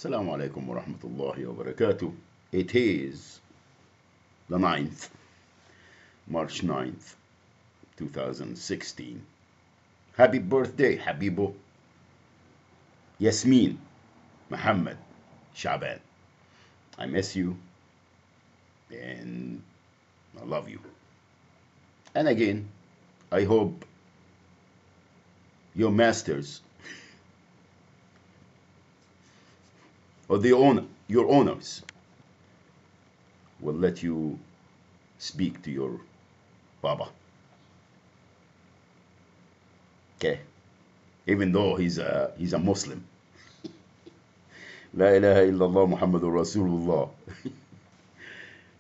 Assalamu alaikum wa rahmatullahi wa barakatuh. It is the 9th, March 9th, 2016. Happy birthday, Habibo. Yasmin Muhammad Shaban. I miss you and I love you. And again, I hope your masters or your owners will let you speak to your Baba. Okay? Even though he's a Muslim. La ilaha illallah Muhammadur Rasulullah.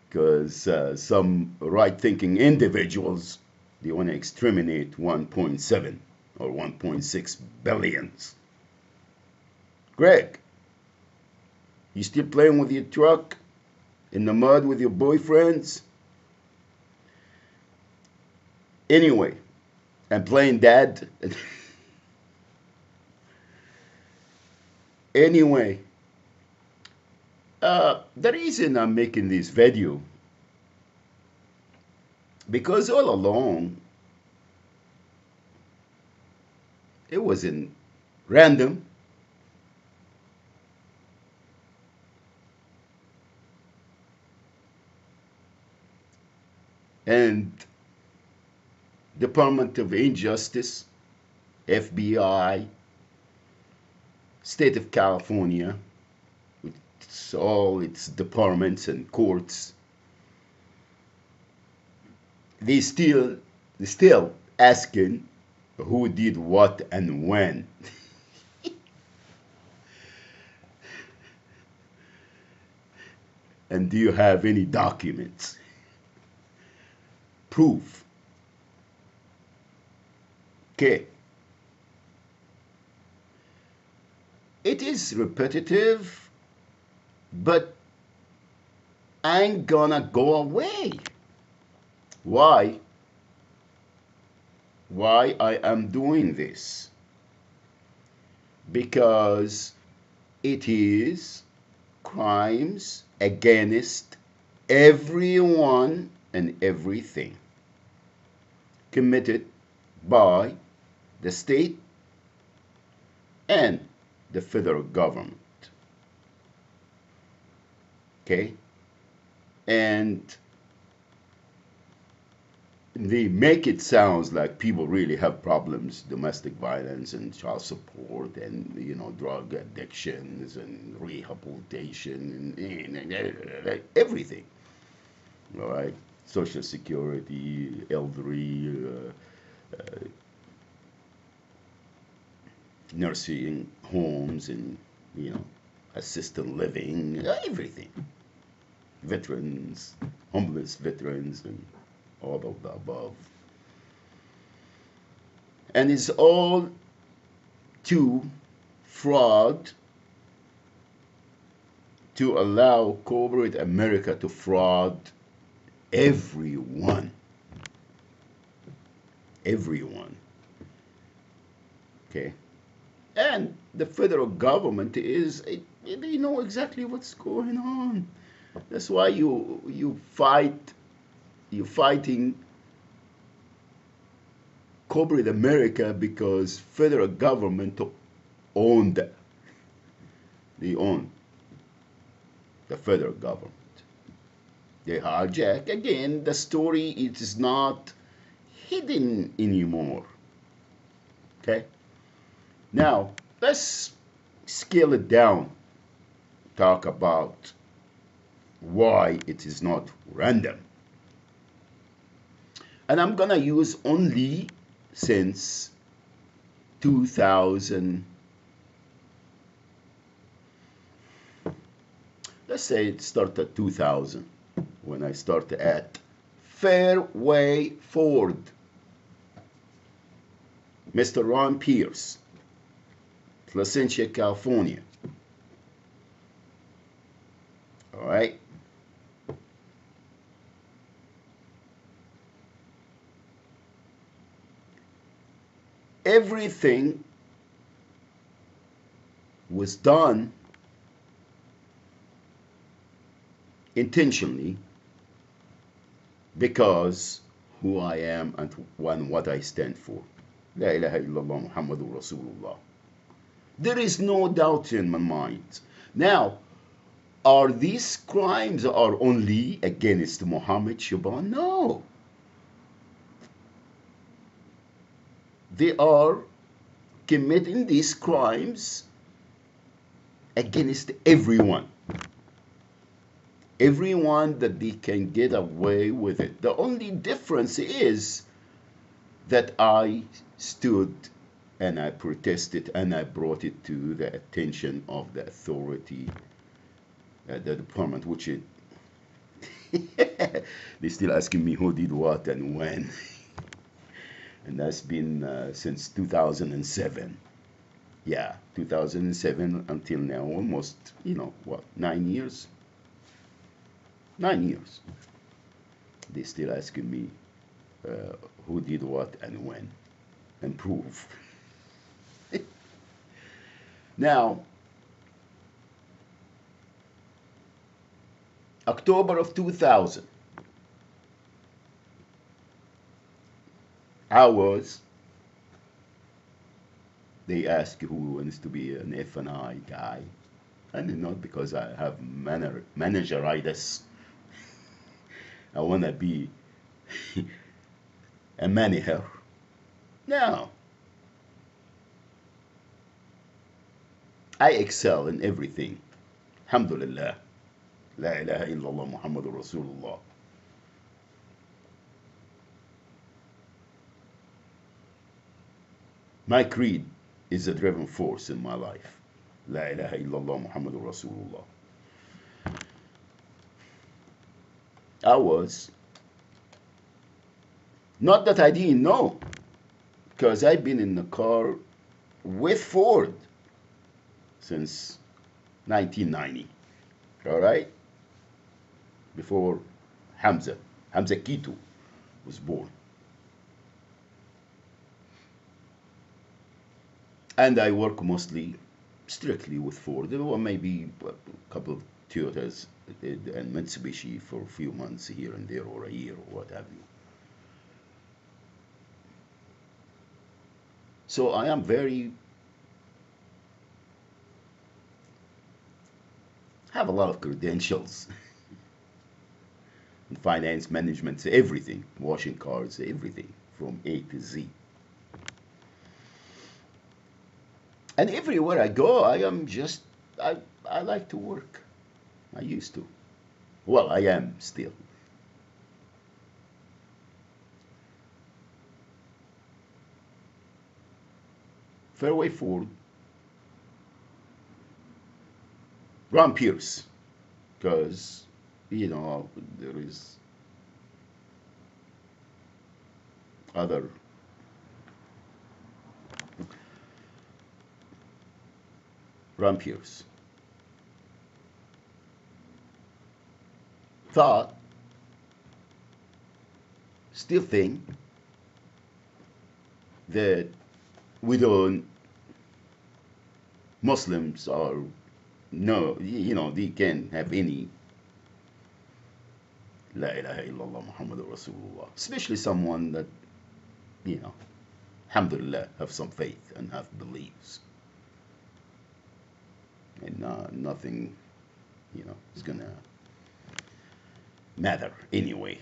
Because some right-thinking individuals, they want to exterminate 1.7 or 1.6 billions. Greg, you still playing with your truck in the mud with your boyfriends? Anyway, I'm playing dad. Anyway, the reason I'm making this video, because all along, it wasn't random. And Department of Injustice, FBI, State of California, with all its departments and courts, they still asking who did what and when. And do you have any documents? Proof. Okay. It is repetitive, but ain't gonna go away. Why? Why I am doing this? Because it is crimes against everyone and everything committed by the state and the federal government. Okay? And they make it sound like people really have problems, domestic violence and child support and, drug addictions and rehabilitation and everything. All right? Social Security, elderly, nursing homes and, assisted living, everything. Veterans, homeless veterans, and all of the above. And it's all to fraud, to allow corporate America to fraud everyone. Everyone. Okay? And the federal government they know exactly what's going on. That's why you're fighting corporate America, because federal government owned, they own the federal government. They hijack. Again, the story, it is not hidden anymore. Okay? Now, let's scale it down. Talk about why it is not random. And I'm gonna use only since 2000. Let's say it started 2000 when I started at Fairway Ford. Mr. Ron Pierce, Placentia, California. All right. Everything was done intentionally because who I am and what I stand for. La ilaha illallah Muhammadur Rasulullah. There is no doubt in my mind. Now, are these crimes are only against Muhammad Shaban? No. They are committing these crimes against everyone. Everyone that they can get away with it. The only difference is that I stood and I protested and I brought it to the attention of the authority, the department, which it they're still asking me who did what and when. And that's been since 2007. Yeah, 2007 until now, almost, what, 9 years? 9 years. They're still asking me who did what and when, and prove. Now, October of 2000, they asked who wants to be an F&I guy. And not because I have manageritis. I want to be a manager. No. I excel in everything. Alhamdulillah. La ilaha illallah Muhammadur Rasulullah. My creed is a driving force in my life. La ilaha illallah Muhammadur Rasulullah. I was, not that I didn't know, because I've been in the car with Ford since 1990, all right? Before Hamza Kitu was born. And I work mostly, strictly with Ford. There were maybe a couple of Toyotas and Mitsubishi for a few months here and there, or a year, or what have you. So I am have a lot of credentials in finance, management, everything, washing cars, everything from A to Z. And everywhere I go, I like to work. I used to. Well, I am still. Fairway Ford, Ron Pierce, because, there is other Ron Pierce still think that Muslims are, no, they can't have any La ilaha illallah Muhammadur Rasulullah, especially someone that, alhamdulillah, have some faith and have beliefs. And nothing, is gonna matter anyway.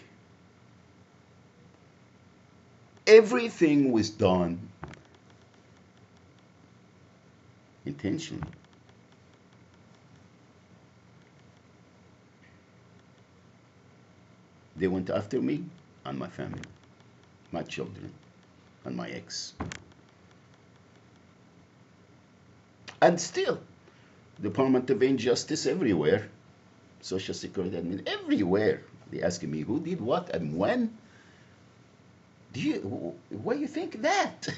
Everything was done intentionally. They went after me and my family, my children, and my ex. And still, Department of Injustice everywhere, Social Security admin everywhere. They asking me who did what and when. Why you think that?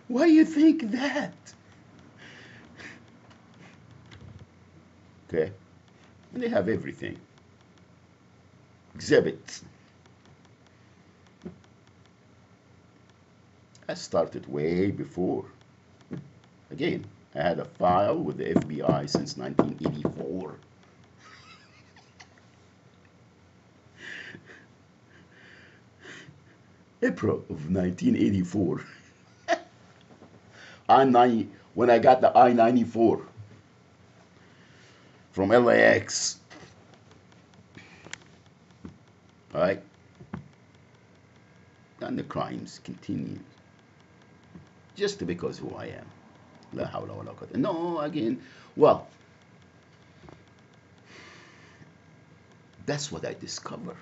Why you think that? Okay, and they have everything. Exhibits. I started way before. Again, I had a file with the FBI since 1984. April of 1984. When I got the I-94 from LAX, all right, and the crimes continue just because who I am. La hawla wa la quwwata. No, again, well, that's what I discover.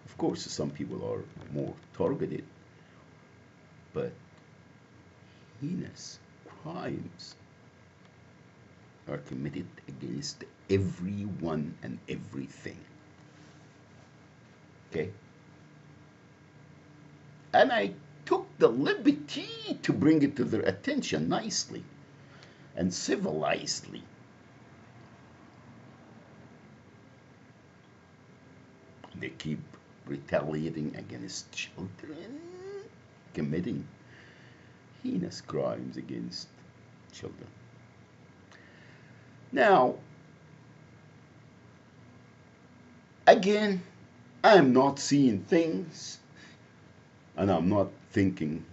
Of course, some people are more targeted, but heinous crimes are committed against everyone and everything. Okay? And I took the liberty to bring it to their attention nicely and civilizedly. They keep retaliating against children, committing heinous crimes against children. Now, again, I am not seeing things, and I'm not thinking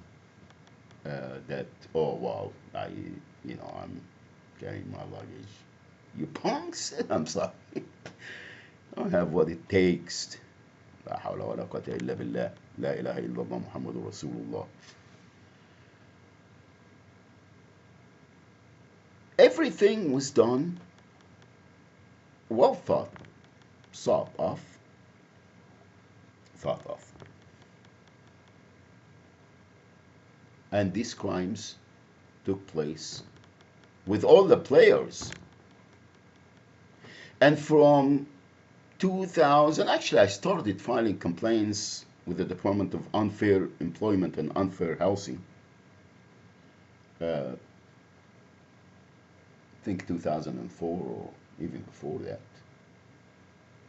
that, oh, well, I'm carrying my luggage. You punks? I'm sorry. I don't have what it takes. لا حول ولا قوة إلا بالله لا إله إلا الله محمد رسول الله. Everything was done, well thought of. And these crimes took place with all the players. And from 2000, actually I started filing complaints with the Department of Unfair Employment and Unfair Housing. I think 2004 or even before that.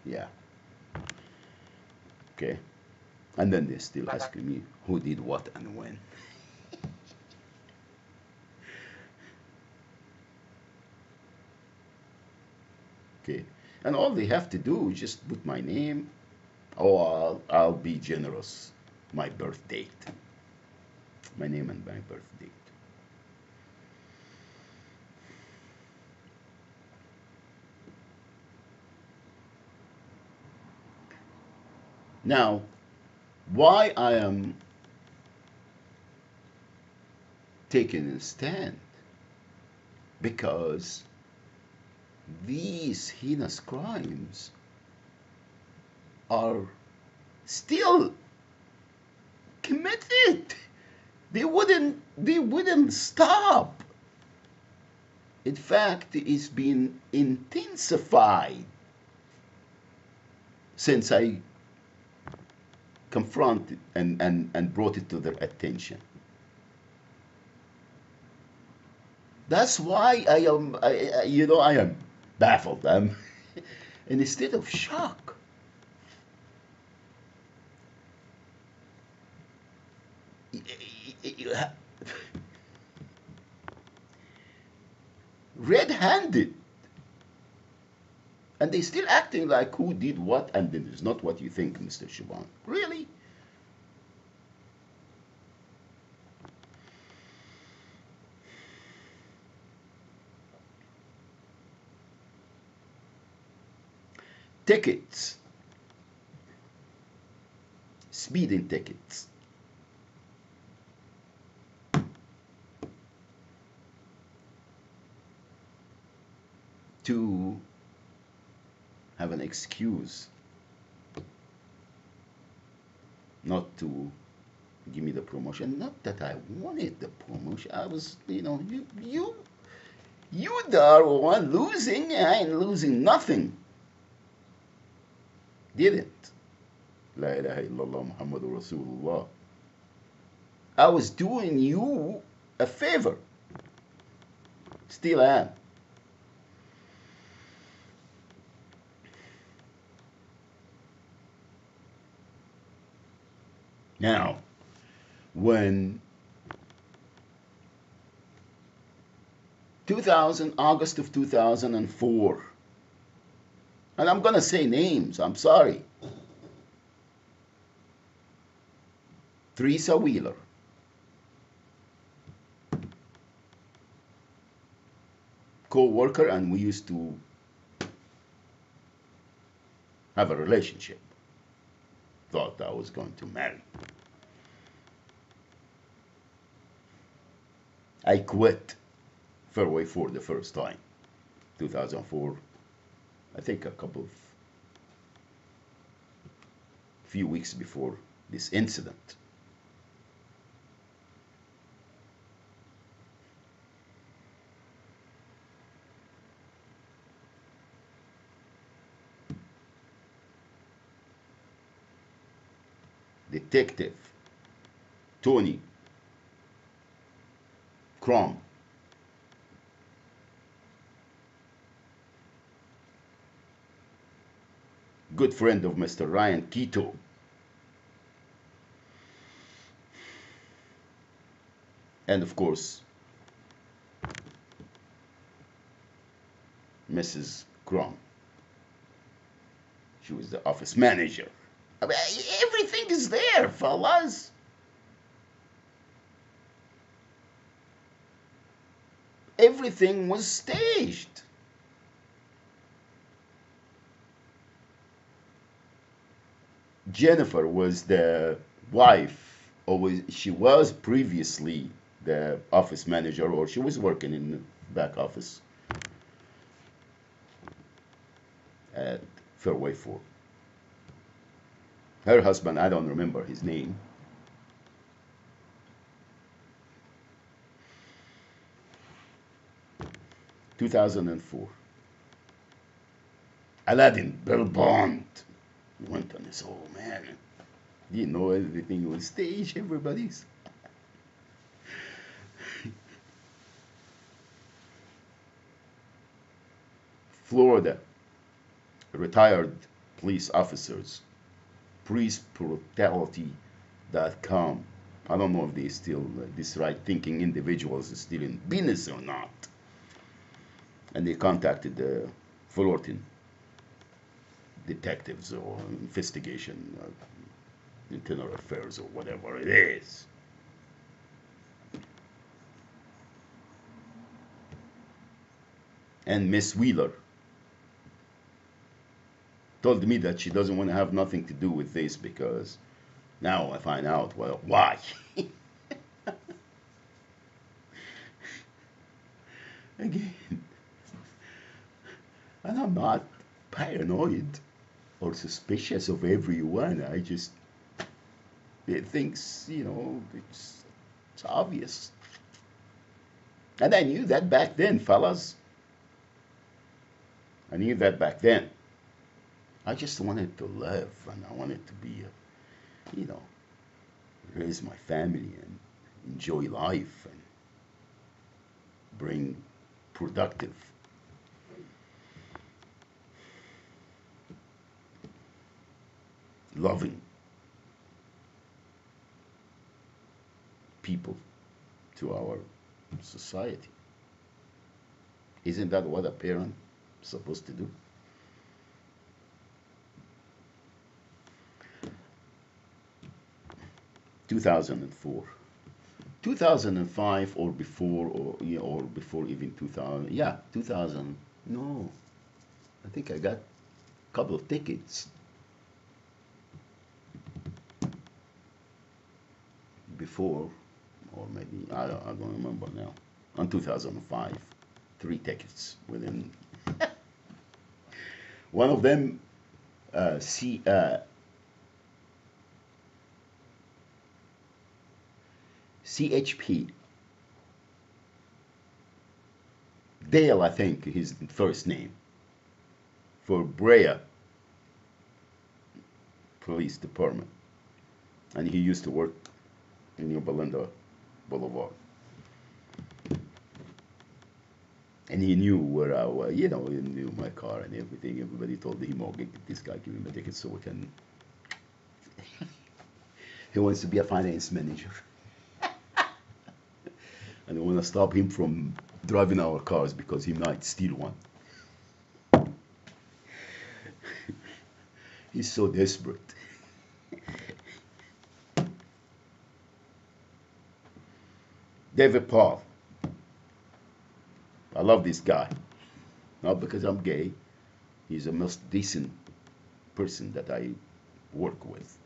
Yeah. Okay. And then they're still asking me who did what and when. Okay. And all they have to do is just put my name, or I'll be generous, my birth date. My name and my birth date. Now, why I am taking a stand? Because these heinous crimes are still committed. They wouldn't stop. In fact, it's been intensified since I confronted and brought it to their attention. That's why I am baffled. And in a state of shock. Red-handed. And they still acting like who did what, and it is not what you think, Mr. Shaban. Really? Tickets. Speeding tickets. To have an excuse not to give me the promotion. Not that I wanted the promotion. I was, you the one losing. I ain't losing nothing. Didn't. La ilaha illallah Muhammadur Rasulullah. I was doing you a favor. Still am. Now, when 2000, August of 2004. And I'm going to say names, I'm sorry. Teresa Wheeler, co-worker, and we used to have a relationship. Thought I was going to marry. I quit Fairway for the first time, 2004. I think a few weeks before this incident. Detective Tony Crum, good friend of Mr. Ryan Keto, and of course Mrs. Crum. She was the office manager. I mean, everything is there, fellas. Everything was staged. Jennifer was the wife, or she was previously the office manager, or she was working in the back office at Fairway 4. Her husband, I don't remember his name. In 2004. Aladdin, Bill Bond went on his, oh man, you know everything was staged, everybody's. Florida, retired police officers, policebrutality.com. I don't know if they still, these right thinking individuals are still in business or not. And they contacted the Fullerton detectives or investigation, internal affairs or whatever it is. And Miss Wheeler told me that she doesn't want to have nothing to do with this because now I find out, well, why? Again, and I'm not paranoid or suspicious of everyone. I just, it thinks, it's obvious. And I knew that back then, fellas. I knew that back then. I just wanted to live and I wanted to be, raise my family and enjoy life and bring productive, loving people to our society. Isn't that what a parent is supposed to do? (2004), 2005, or before, or before even 2000. Yeah, 2000. No, I think I got a couple of tickets before, or maybe I don't remember now. On 2005, 3 tickets within. One of them, CHP. Dale, I think, his first name, for Brea Police Department. And he used to work in New Belinda Boulevard. And he knew where I was, he knew my car and everything. Everybody told him, oh, get this guy, give him a ticket so we can. He wants to be a finance manager. And I want to stop him from driving our cars because he might steal one. He's so desperate. David Paul. I love this guy. Not because I'm gay. He's the most decent person that I work with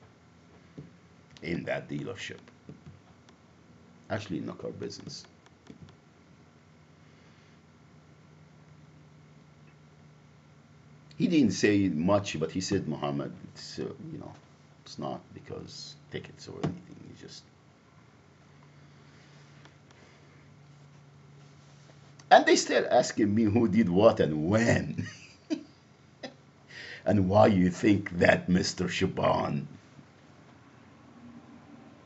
in that dealership. Actually, in the car business. He didn't say much, but he said, Muhammad, it's, it's not because tickets or anything. It's just. And they still asking me who did what and when. And why you think that, Mr. Shaban?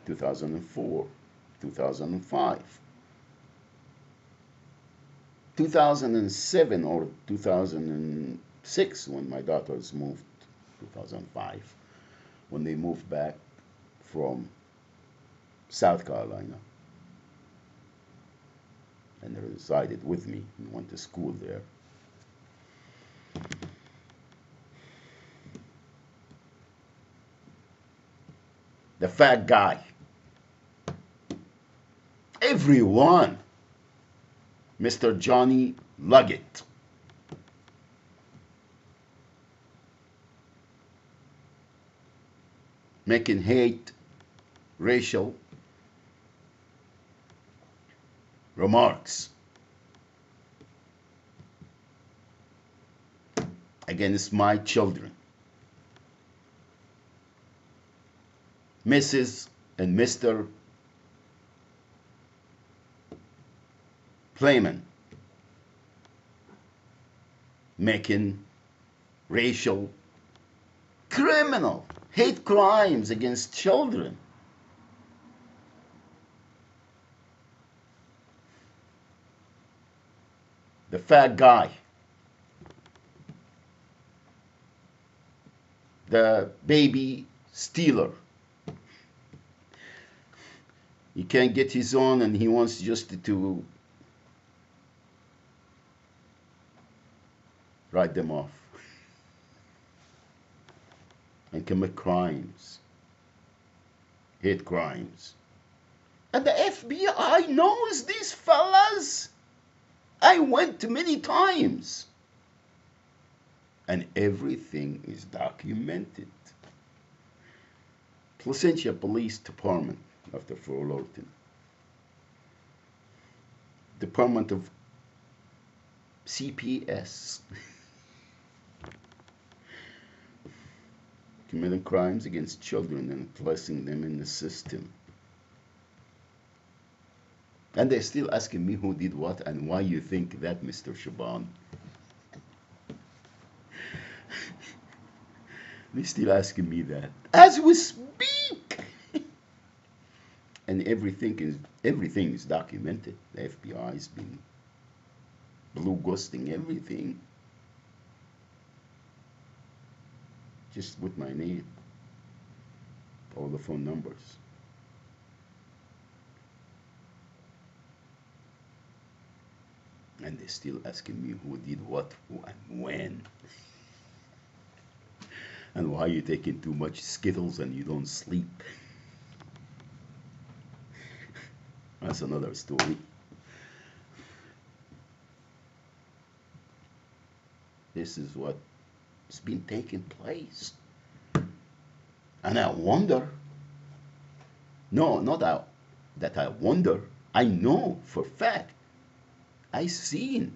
2004, 2005, 2007 or 2006 when my daughters moved, 2005, when they moved back from South Carolina and they resided with me and went to school there. The fat guy. Everyone. Mr. Johnny Luggett. Making hate, racial remarks against my children. Mrs. and Mr. Playman making racial, criminal, hate crimes against children. The fat guy, the baby stealer. He can't get his own and he wants just to write them off and commit crimes, hate crimes. And the FBI knows these fellas. I went many times. And everything is documented. Placentia Police Department after Fort Lorton. Department of CPS. Committing crimes against children and placing them in the system. And they're still asking me who did what and why you think that, Mr. Shaban. They're still asking me that. As we speak! And everything is documented. The FBI has been blue ghosting everything. Just with my name. All the phone numbers. And they're still asking me who did what, who, and when. And why you taking too much Skittles and you don't sleep. That's another story. This is what's been taking place. And I wonder, no, not that I wonder, I know for fact, I've seen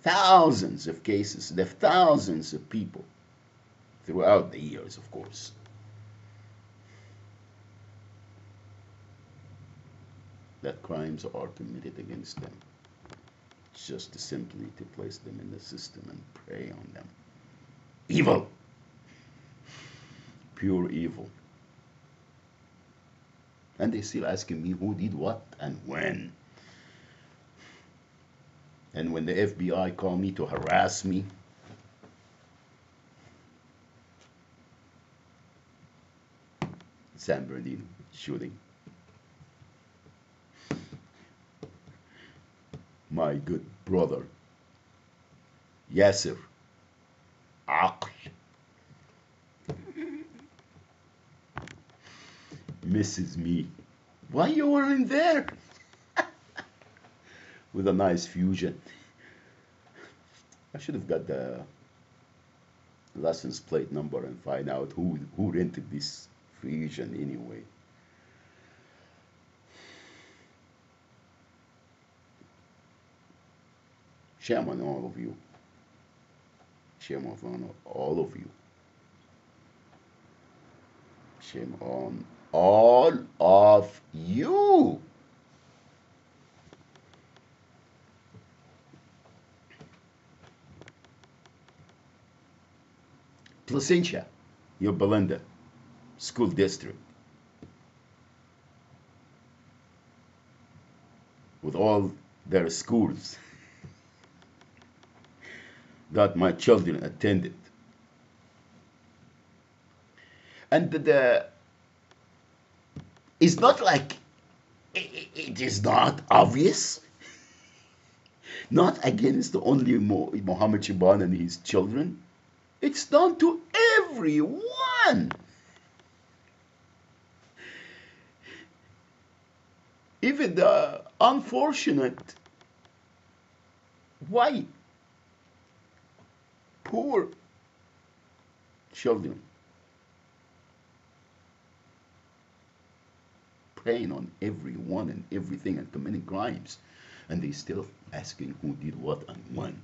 thousands of cases, there are thousands of people throughout the years, of course. That crimes are committed against them. Just simply to place them in the system and prey on them. Evil. Pure evil. And they're still asking me who did what and when. And when the FBI called me to harass me, San Bernardino shooting. my good brother Yasser Aql misses me. Why you weren't there? With a nice fusion. I should have got the license plate number and find out who rented this fusion anyway. Shame on all of you. Shame on all of you. Shame on all of you. Placentia, your Belinda School District, with all their schools that my children attended. And it's not like it is not obvious, not against only Mohammed Shaban and his children. It's done to everyone. Even the unfortunate white poor children preying on everyone and everything and committing crimes, and they still asking who did what and when,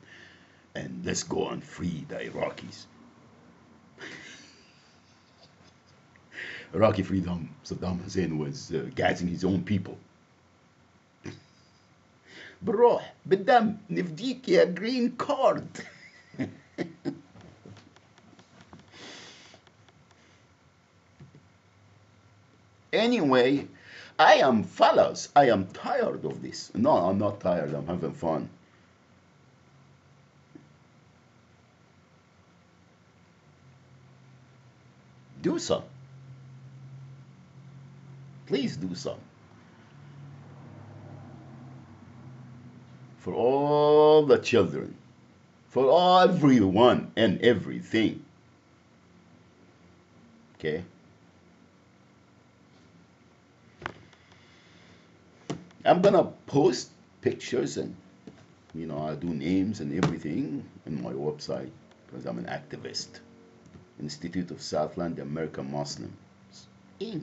and let's go and free the Iraqis. Iraqi freedom, Saddam Hussein was gassing his own people. بنروح بالدم نفديك يا green card. Anyway, I am tired of this. No, I'm not tired. I'm having fun. Do some. Please do some. For all the children, for everyone and everything. Okay? I'm gonna post pictures and I do names and everything in my website because I'm an activist. Institute of Southland American Muslims Inc.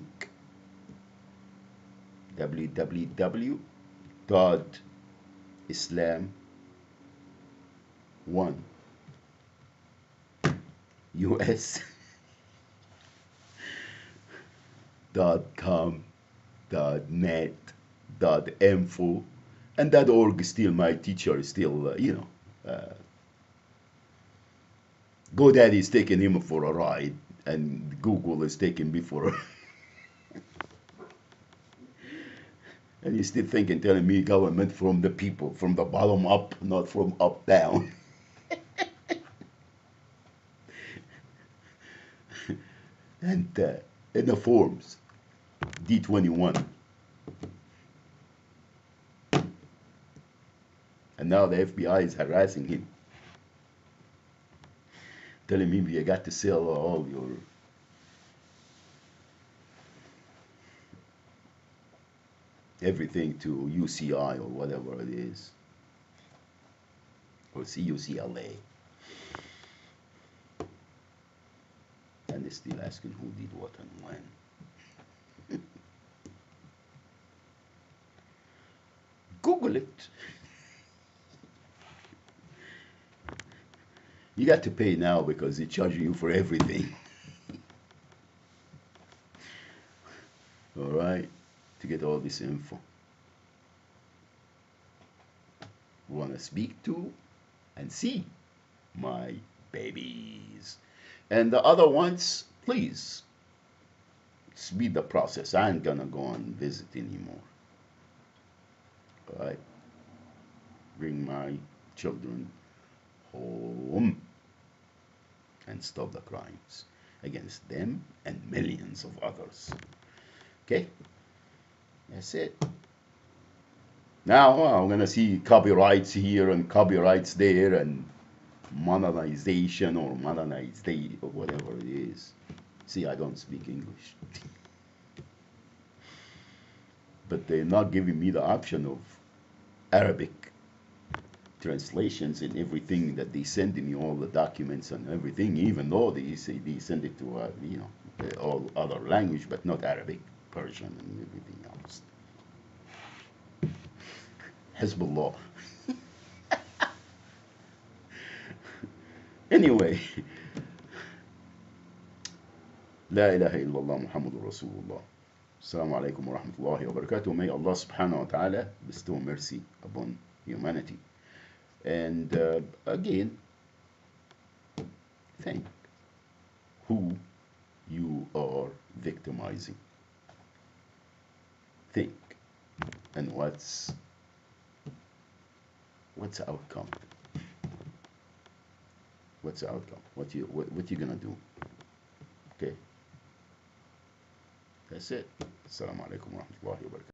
www.islam1us.com.net.info, and .org is still my teacher, is still GoDaddy is taking him for a ride, and Google is taking me for a and he's still thinking, telling me government from the people, from the bottom up, not from up down. And in the forms, D21. And now the FBI is harassing him, telling him you got to sell all your everything to UCI or whatever it is, or CUCLA. And they're still asking who did what and when. Google it. You got to pay now because they're charging you for everything. All right, to get all this info. Want to speak to and see my babies. And the other ones, please speed the process. I ain't gonna go and visit anymore. All right, bring my children home and stop the crimes against them and millions of others. Okay, that's it. Now I'm gonna see copyrights here and copyrights there and monetization or monetization or whatever it is. See, I don't speak English, but they're not giving me the option of Arabic translations and everything that they send me, all the documents and everything, even though they say they send it to all other language, but not Arabic, Persian, and everything else. Hezbollah. Anyway, La ilaha illallah Muhammadur Rasulullah. Assalamu alaikum wa rahmatullahi wa barakatuh. May Allah subhanahu wa ta'ala bestow mercy upon humanity. And again, think who you are victimizing. Think, and what's the outcome? What's the outcome? What you gonna do? Okay, that's it. Assalamu alaikum wa rahmatullahi wa barakatuh.